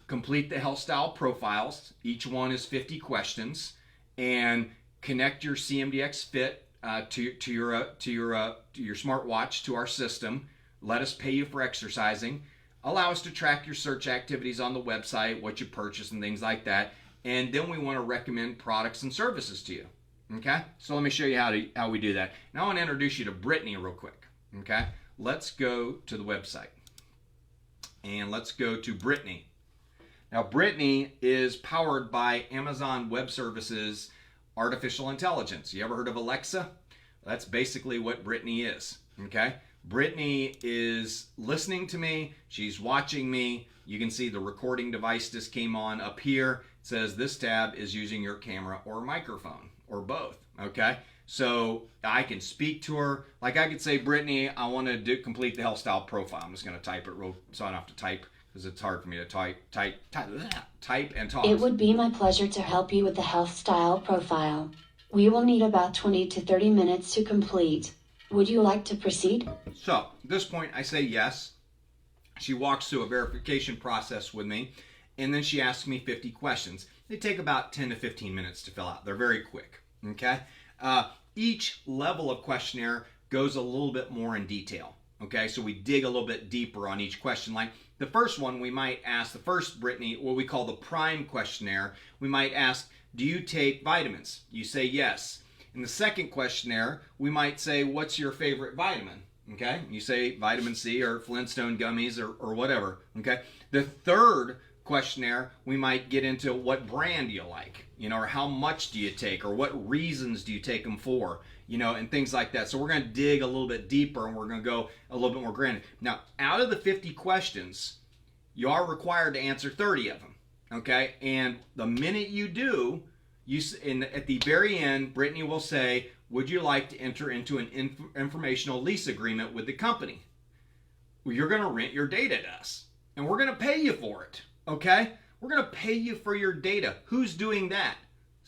Complete the health style profiles. Each one is 50 questions, and connect your CMDX Fit to your smartwatch to our system. Let us pay you for exercising. Allow us to track your search activities on the website, what you purchase, and things like that. And then we want to recommend products and services to you. Okay, so let me show you how we do that. Now I want to introduce you to Brittany real quick. Okay, let's go to the website, and let's go to Brittany. Now, Brittany is powered by Amazon Web Services artificial intelligence. You ever heard of Alexa? That's basically what Brittany is, okay? Brittany is listening to me. She's watching me. You can see the recording device just came on up here. It says this tab is using your camera or microphone or both, okay? So I can speak to her. Like I could say, Brittany, I want to complete the health style profile. I'm just going to type it real so I don't have to type, because it's hard for me to type and talk. It would be my pleasure to help you with the health style profile. We will need about 20 to 30 minutes to complete. Would you like to proceed? So at this point, I say yes. She walks through a verification process with me, and then she asks me 50 questions. They take about 10 to 15 minutes to fill out. They're very quick, okay? Each level of questionnaire goes a little bit more in detail, okay? So we dig a little bit deeper on each question. Like the first one, we might ask the first Brittany, what we call the prime questionnaire. We might ask, do you take vitamins? You say yes. In the second questionnaire, we might say, what's your favorite vitamin? Okay, you say vitamin C or Flintstone gummies or whatever. Okay, the third questionnaire, we might get into what brand do you like, or how much do you take, or what reasons do you take them for, and things like that. So we're going to dig a little bit deeper, and we're going to go a little bit more granular. Now, out of the 50 questions, you are required to answer 30 of them. Okay, and the minute you do, at the very end, Brittany will say, would you like to enter into an informational lease agreement with the company? Well, you're going to rent your data to us, and we're going to pay you for it, okay? We're going to pay you for your data. Who's doing that?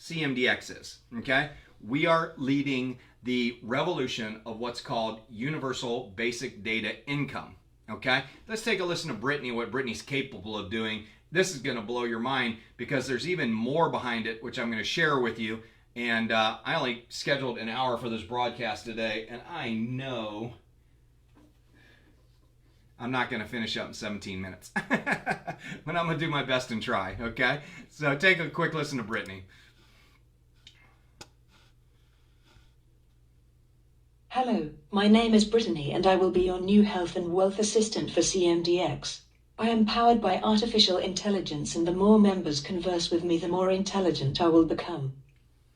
CMDX is, okay? We are leading the revolution of what's called universal basic data income, okay? Let's take a listen to Brittany, what Brittany's capable of doing. This is going to blow your mind because there's even more behind it, which I'm going to share with you. And I only scheduled an hour for this broadcast today, and I know I'm not going to finish up in 17 minutes. But I'm going to do my best and try, okay? So take a quick listen to Brittany. Hello, my name is Brittany and I will be your new health and wealth assistant for CMDX. I am powered by artificial intelligence, and the more members converse with me, the more intelligent I will become.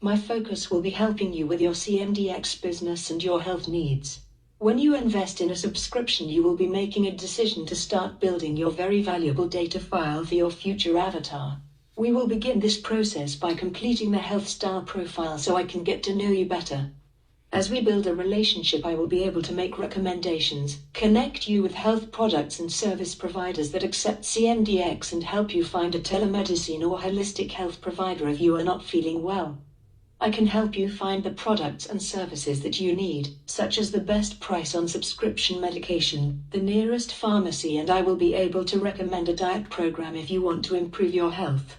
My focus will be helping you with your CMDX business and your health needs. When you invest in a subscription, you will be making a decision to start building your very valuable data file for your future avatar. We will begin this process by completing the health style profile so I can get to know you better. As we build a relationship, I will be able to make recommendations, connect you with health products and service providers that accept CMDX, and help you find a telemedicine or holistic health provider if you are not feeling well. I can help you find the products and services that you need, such as the best price on subscription medication, the nearest pharmacy, and I will be able to recommend a diet program if you want to improve your health.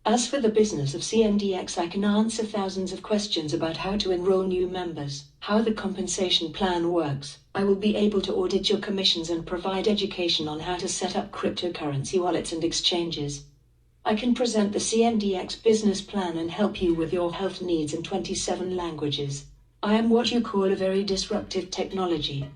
As for the business of CMDX, I can answer thousands of questions about how to enroll new members, how the compensation plan works. I will be able to audit your commissions and provide education on how to set up cryptocurrency wallets and exchanges. I can present the CMDX business plan and help you with your health needs in 27 languages. I am what you call a very disruptive technology.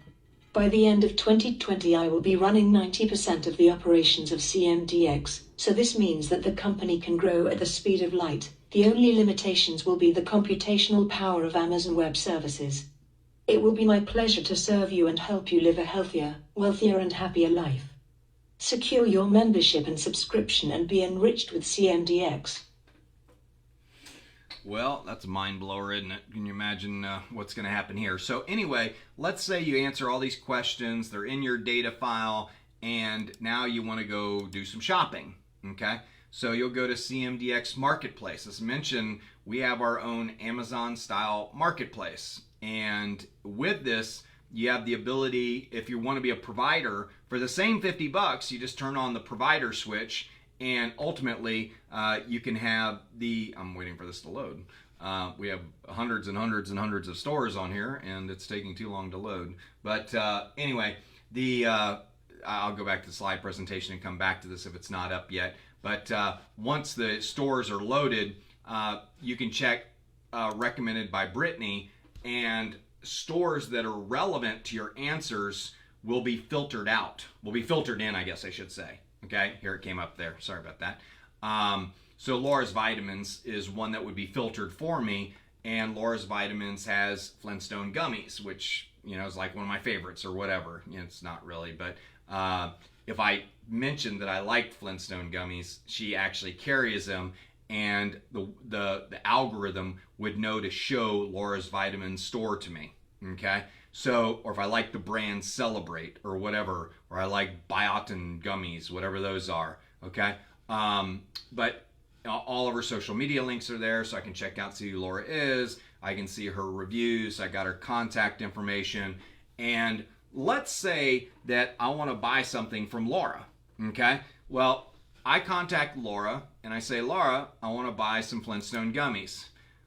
By the end of 2020, I will be running 90% of the operations of CMDX, so this means that the company can grow at the speed of light. The only limitations will be the computational power of Amazon Web Services. It will be my pleasure to serve you and help you live a healthier, wealthier, and happier life. Secure your membership and subscription and be enriched with CMDX. Well, that's a mind blower, isn't it? Can you imagine what's going to happen here? So anyway, let's say you answer all these questions, they're in your data file, and now you want to go do some shopping, okay? So you'll go to CMDX Marketplace. As mentioned, we have our own Amazon style marketplace. And with this, you have the ability, if you want to be a provider, for the same $50, you just turn on the provider switch, and ultimately you can have I'm waiting for this to load. We have hundreds and hundreds and hundreds of stores on here, and it's taking too long to load. But anyway, I'll go back to the slide presentation and come back to this if it's not up yet. But once the stores are loaded, you can check recommended by Brittany, and stores that are relevant to your answers will be filtered out. Will be filtered in, I guess I should say. Okay, here it came up there. Sorry about that. So Laura's Vitamins is one that would be filtered for me, and Laura's Vitamins has Flintstone gummies, which is like one of my favorites or whatever. It's not really, but if I mentioned that I liked Flintstone gummies, she actually carries them, and the algorithm would know to show Laura's Vitamins store to me. Okay, so, or if I like the brand Celebrate or whatever, or I like biotin gummies, whatever those are. Okay, but all of her social media links are there, so I can check out, see who Laura is. I can see her reviews. I got her contact information. And let's say that I want to buy something from Laura. Okay, well, I contact Laura and I say, Laura, I want to buy some Flintstone gummies.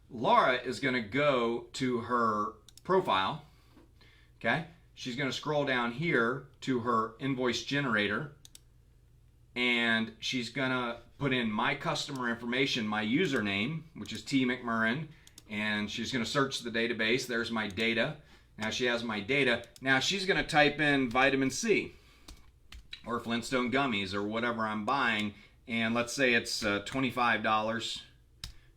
Laura is going to go to her profile. Okay, she's going to scroll down here to her invoice generator, and she's going to put in my customer information, my username, which is T. McMurrin, and she's going to search the database. There's my data. Now she has my data. Now she's going to type in vitamin C or Flintstone gummies or whatever I'm buying, and let's say it's $25.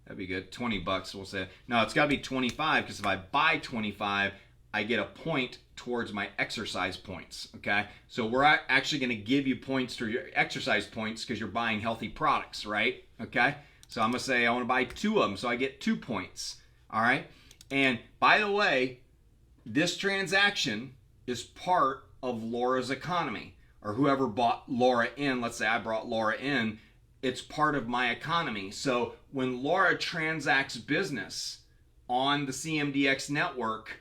That'd be good. $20, we'll say. No, it's got to be 25, because if I buy 25, I get a point towards my exercise points. Okay, so we're actually going to give you points through your exercise points because you're buying healthy products, right? Okay, so I'm going to say I want to buy 2 of them, so I get 2 points. All right, and by the way, this transaction is part of Laura's economy, or whoever bought Laura in. Let's say I brought Laura in. It's part of my economy. So when Laura transacts business on the CMDX network,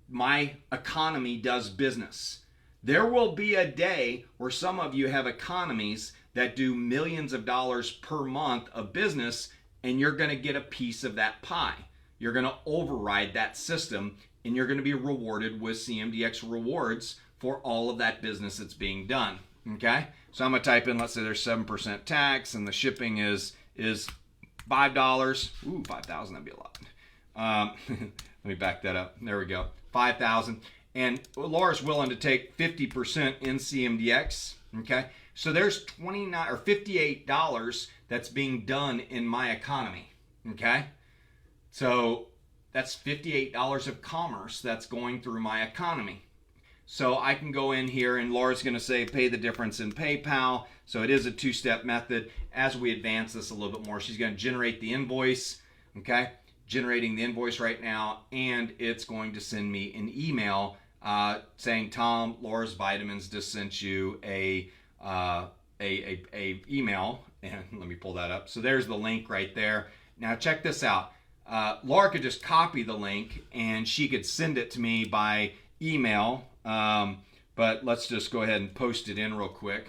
my economy does business. There will be a day where some of you have economies that do millions of dollars per month of business, and you're going to get a piece of that pie. You're going to override that system, and you're going to be rewarded with CMDX rewards for all of that business that's being done. Okay, so I'm going to type in, let's say there's 7% tax, and the shipping is $5. Ooh, 5,000, that'd be a lot. Let me back that up. There we go. 5,000. And Laura's willing to take 50% in CMDX. Okay, so there's $29 or $58 that's being done in my economy. Okay, so that's $58 of commerce that's going through my economy. So I can go in here, and Laura's going to say pay the difference in PayPal. So it is a 2-step method. As we advance this a little bit more, she's going to generate the invoice. Okay, generating the invoice right now, and it's going to send me an email saying, Tom, Laura's Vitamins just sent you a email, and let me pull that up. So there's the link right there. Now check this out. Laura could just copy the link, and she could send it to me by email, but let's just go ahead and post it in real quick.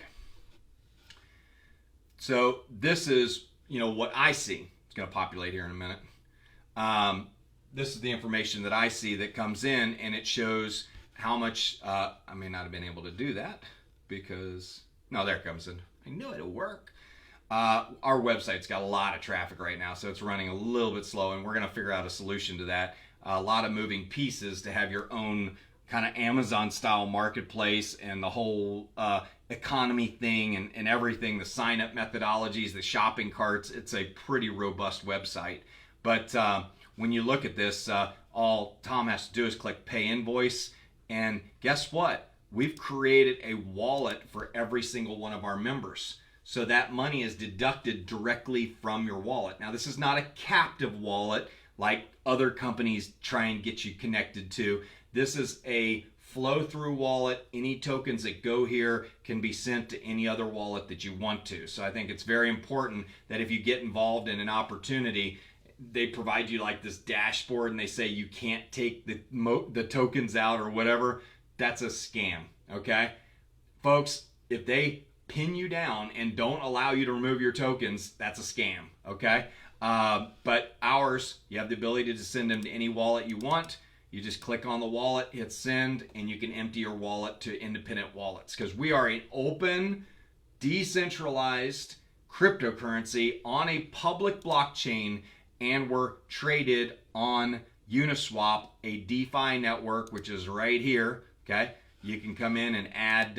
So this is, what I see. It's going to populate here in a minute. This is the information that I see that comes in, and it shows how much, I may not have been able to do that because, no, there it comes in. I knew it'll work. Our website's got a lot of traffic right now, so it's running a little bit slow, and we're going to figure out a solution to that. A lot of moving pieces to have your own kind of Amazon-style marketplace, and the whole economy thing and everything, the sign-up methodologies, the shopping carts. It's a pretty robust website. But when you look at this, all Tom has to do is click Pay Invoice, and guess what? We've created a wallet for every single one of our members. So that money is deducted directly from your wallet. Now, this is not a captive wallet like other companies try and get you connected to. This is a flow through wallet. Any tokens that go here can be sent to any other wallet that you want to. So I think it's very important that if you get involved in an opportunity, they provide you like this dashboard and they say you can't take the tokens out or whatever. That's a scam, okay? Folks, if they pin you down and don't allow you to remove your tokens, that's a scam, okay? But ours, you have the ability to send them to any wallet you want. You just click on the wallet, hit send, and you can empty your wallet to independent wallets, because we are an open, decentralized cryptocurrency on a public blockchain, and we're traded on Uniswap, a DeFi network, which is right here, okay? You can come in and add,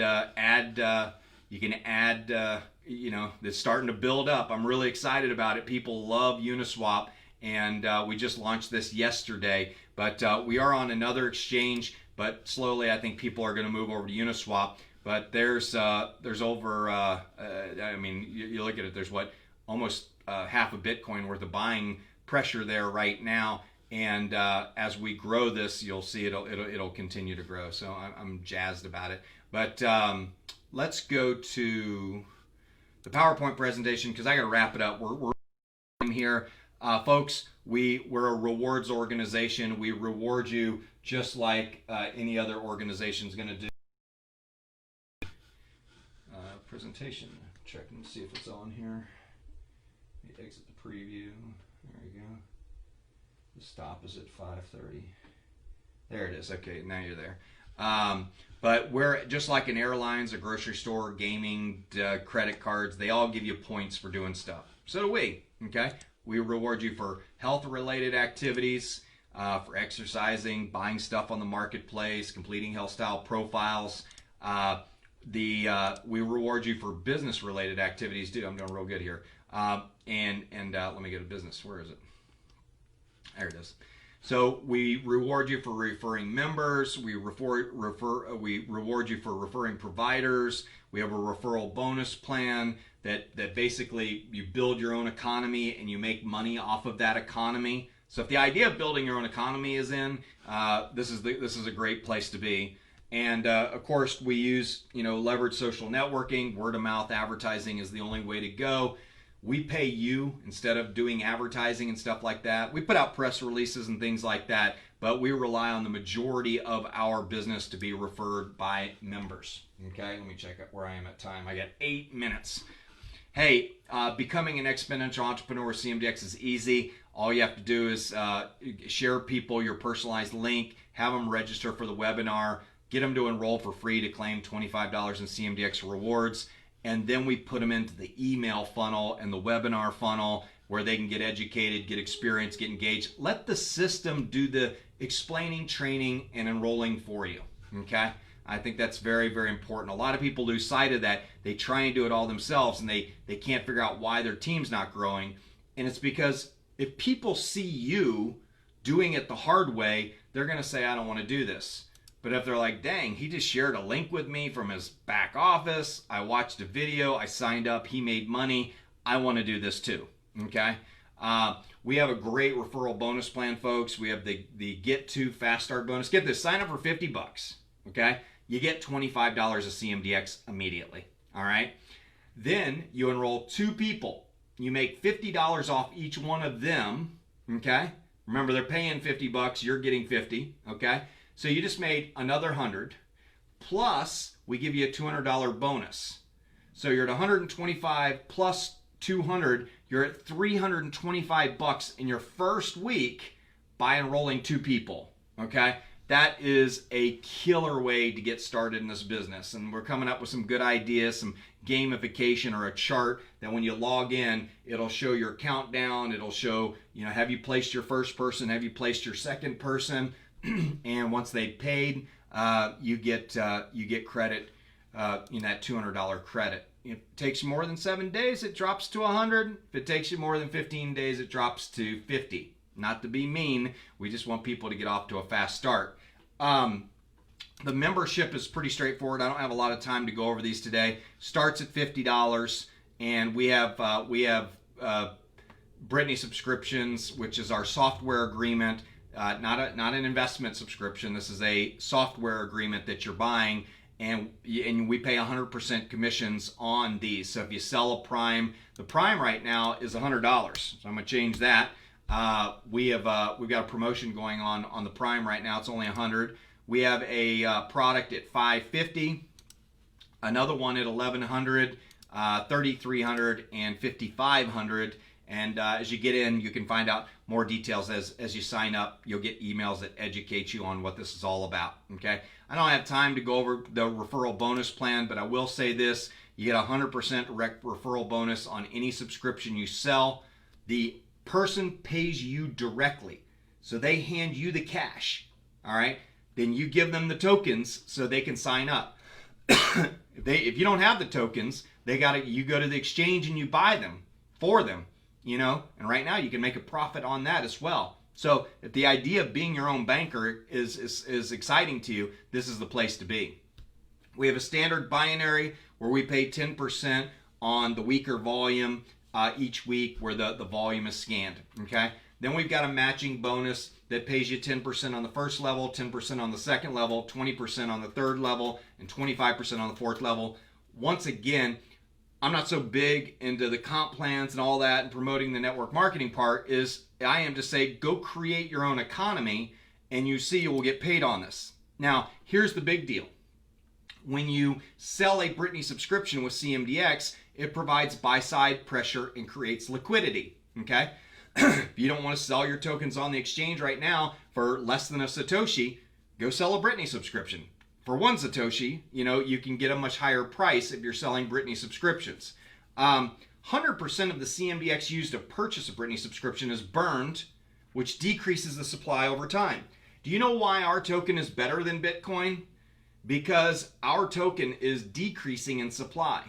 you know, it's starting to build up. I'm really excited about it. People love Uniswap, and we just launched this yesterday. But we are on another exchange, but slowly I think people are going to move over to Uniswap. But there's over, I mean, you look at it, there's what, almost half a Bitcoin worth of buying pressure there right now. And as we grow this, you'll see it'll continue to grow. So I'm jazzed about it. But let's go to the PowerPoint presentation, because I got to wrap it up. We're in here. Folks, we're a rewards organization. We reward you just like any other organization is going to do. Presentation. Check and see if it's on here. Let me exit the preview. There you go. The stop is at 5:30. There it is. Okay, now you're there. But we're just like in airlines, a grocery store, gaming, credit cards. They all give you points for doing stuff. So do we. Okay. We reward you for health-related activities, for exercising, buying stuff on the marketplace, completing health style profiles. We reward you for business-related activities too. I'm doing real good here. Let me go to business. Where is it? There it is. So we reward you for referring members. We reward you for referring providers. We have a referral bonus plan that basically you build your own economy and you make money off of that economy. So if the idea of building your own economy is in, this is a great place to be. And of course, we use leverage social networking. Word of mouth advertising is the only way to go. We pay you instead of doing advertising and stuff like that. We put out press releases and things like that, but we rely on the majority of our business to be referred by members. Okay, let me check out where I am at time. I got 8 minutes. Hey, becoming an exponential entrepreneur CMDX is easy. All you have to do is share people your personalized link, have them register for the webinar, get them to enroll for free to claim $25 in CMDX rewards. And then we put them into the email funnel and the webinar funnel where they can get educated, get experience, get engaged. Let the system do the explaining, training, and enrolling for you, okay? I think that's very, very important. A lot of people lose sight of that. They try and do it all themselves, and they can't figure out why their team's not growing. And it's because if people see you doing it the hard way, they're going to say, I don't want to do this. But if they're like, dang, he just shared a link with me from his back office, I watched a video, I signed up, he made money, I want to do this too, okay? We have a great referral bonus plan, folks. We have the Get to Fast Start bonus. Get this, sign up for $50, okay? You get $25 of CMDX immediately, all right? Then you enroll 2 people. You make $50 off each one of them, okay? Remember, they're paying $50, you're getting 50, okay? So you just made another 100, plus we give you a $200 bonus. So you're at 125 plus 200, you're at $325 in your first week by enrolling 2 people, okay? That is a killer way to get started in this business. And we're coming up with some good ideas, some gamification or a chart that when you log in, it'll show your countdown. It'll show, have you placed your first person? Have you placed your second person? And once they paid, you get credit, that $200 credit. If it takes you more than 7 days, it drops to 100. If it takes you more than 15 days, it drops to 50. Not to be mean, we just want people to get off to a fast start. The membership is pretty straightforward. I don't have a lot of time to go over these today. Starts at $50, and we have Brittany subscriptions, which is our software agreement. not an investment subscription. This is a software agreement that you're buying, and we pay 100% commissions on these. So if you sell a Prime, the Prime right now is $100. So I'm gonna change that. We've got a promotion going on the Prime right now. It's only $100. We have a product at $550, another one at $1,100, $3,300, and $5,500. And as you get in, you can find out more details as you sign up. You'll get emails that educate you on what this is all about. Okay. I don't have time to go over the referral bonus plan, but I will say this: you get 100% direct referral bonus on any subscription you sell. The person pays you directly, so they hand you the cash. All right. Then you give them the tokens so they can sign up. If you don't have the tokens, you go to the exchange and you buy them for them. And right now you can make a profit on that as well. So if the idea of being your own banker is exciting to you, this is the place to be. We have a standard binary where we pay 10% on the weaker volume each week where the volume is scanned. Okay. Then we've got a matching bonus that pays you 10% on the first level, 10% on the second level, 20% on the third level, and 25% on the fourth level. Once again, I'm not so big into the comp plans and all that and promoting the network marketing part. I am to say, go create your own economy and you see you will get paid on this. Now, here's the big deal. When you sell a Brittany subscription with CMDX, it provides buy-side pressure and creates liquidity. Okay? If you don't want to sell your tokens on the exchange right now for less than a Satoshi, go sell a Brittany subscription. For 1 Satoshi, you can get a much higher price if you're selling Brittany subscriptions. 100% of the CMDX used to purchase a Brittany subscription is burned, which decreases the supply over time. Do you know why our token is better than Bitcoin? Because our token is decreasing in supply.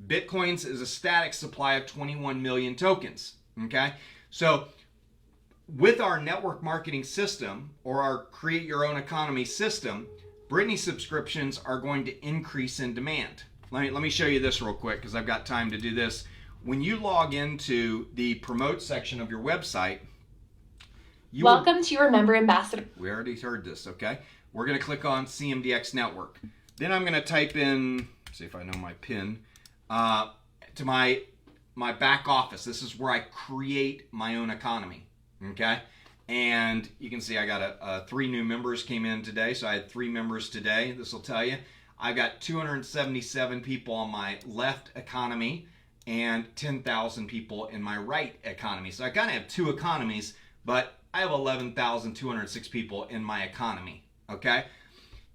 Bitcoin's is a static supply of 21 million tokens. Okay? So with our network marketing system or our create your own economy system, Brittany subscriptions are going to increase in demand. Let me show you this real quick because I've got time to do this. When you log into the promote section of your website, welcome to your member ambassador. We already heard this, okay? We're going to click on CMDX Network. Then I'm going to type in, see if I know my PIN, to my back office. This is where I create my own economy, okay? And you can see I got 3 new members came in today. So I had 3 members today. This will tell you. I got 277 people on my left economy and 10,000 people in my right economy. So I kind of have 2 economies, but I have 11,206 people in my economy. Okay.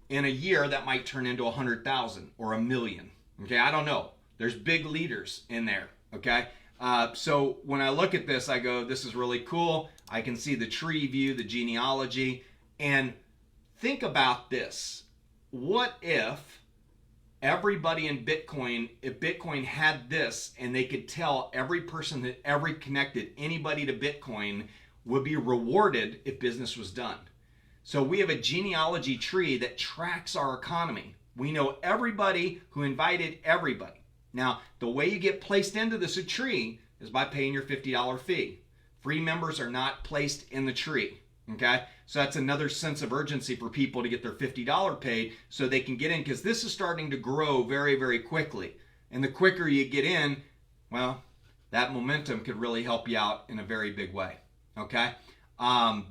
In a year, that might turn into 100,000 or 1 million. Okay. I don't know. There's big leaders in there. Okay. So when I look at this, I go, this is really cool. I can see the tree view, the genealogy, and think about this. What if everybody in Bitcoin, if Bitcoin had this and they could tell every person that ever connected anybody to Bitcoin would be rewarded if business was done? So we have a genealogy tree that tracks our economy. We know everybody who invited everybody. Now, the way you get placed into this tree is by paying your $50 fee. Free members are not placed in the tree, okay? So that's another sense of urgency for people to get their $50 paid so they can get in, because this is starting to grow very, very quickly. And the quicker you get in, well, that momentum could really help you out in a very big way, okay? I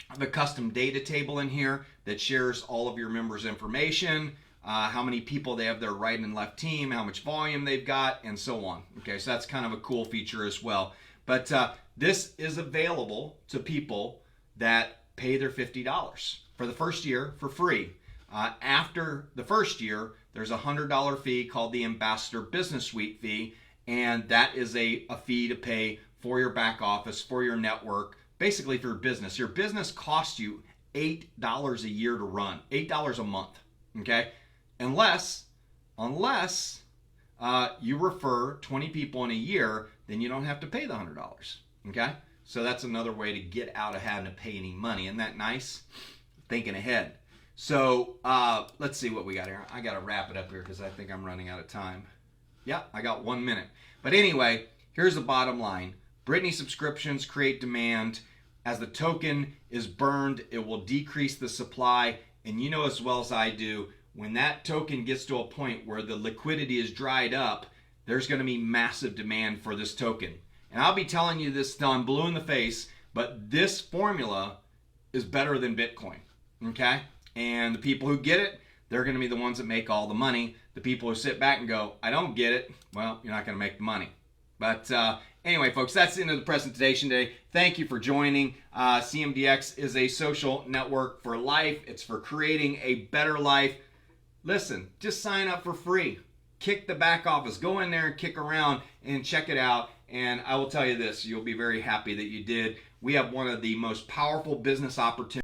have a custom data table in here that shares all of your members' information, how many people they have their right and left team, how much volume they've got, and so on. Okay, so that's kind of a cool feature as well. But this is available to people that pay their $50 for the first year for free. After the first year, there's a $100 fee called the Ambassador Business Suite fee, and that is a fee to pay for your back office, for your network, basically for your business. Your business costs you $8 a year to run, $8 a month, okay? Unless you refer 20 people in a year, then you don't have to pay the $100, okay? So that's another way to get out of having to pay any money. Isn't that nice? Thinking ahead. So let's see what we got here. I got to wrap it up here because I think I'm running out of time. Yeah, I got 1 minute. But anyway, here's the bottom line. Brittany subscriptions create demand. As the token is burned, it will decrease the supply. And you know as well as I do, when that token gets to a point where the liquidity is dried up, there's going to be massive demand for this token. And I'll be telling you this till I'm blue in the face, but this formula is better than Bitcoin, okay? And the people who get it, they're going to be the ones that make all the money. The people who sit back and go, I don't get it, well, you're not going to make the money. But anyway, folks, that's the end of the presentation today. Thank you for joining. CMDX is a social network for life. It's for creating a better life. Listen, just sign up for free. Kick the back office. Go in there and kick around and check it out. And I will tell you this, you'll be very happy that you did. We have one of the most powerful business opportunities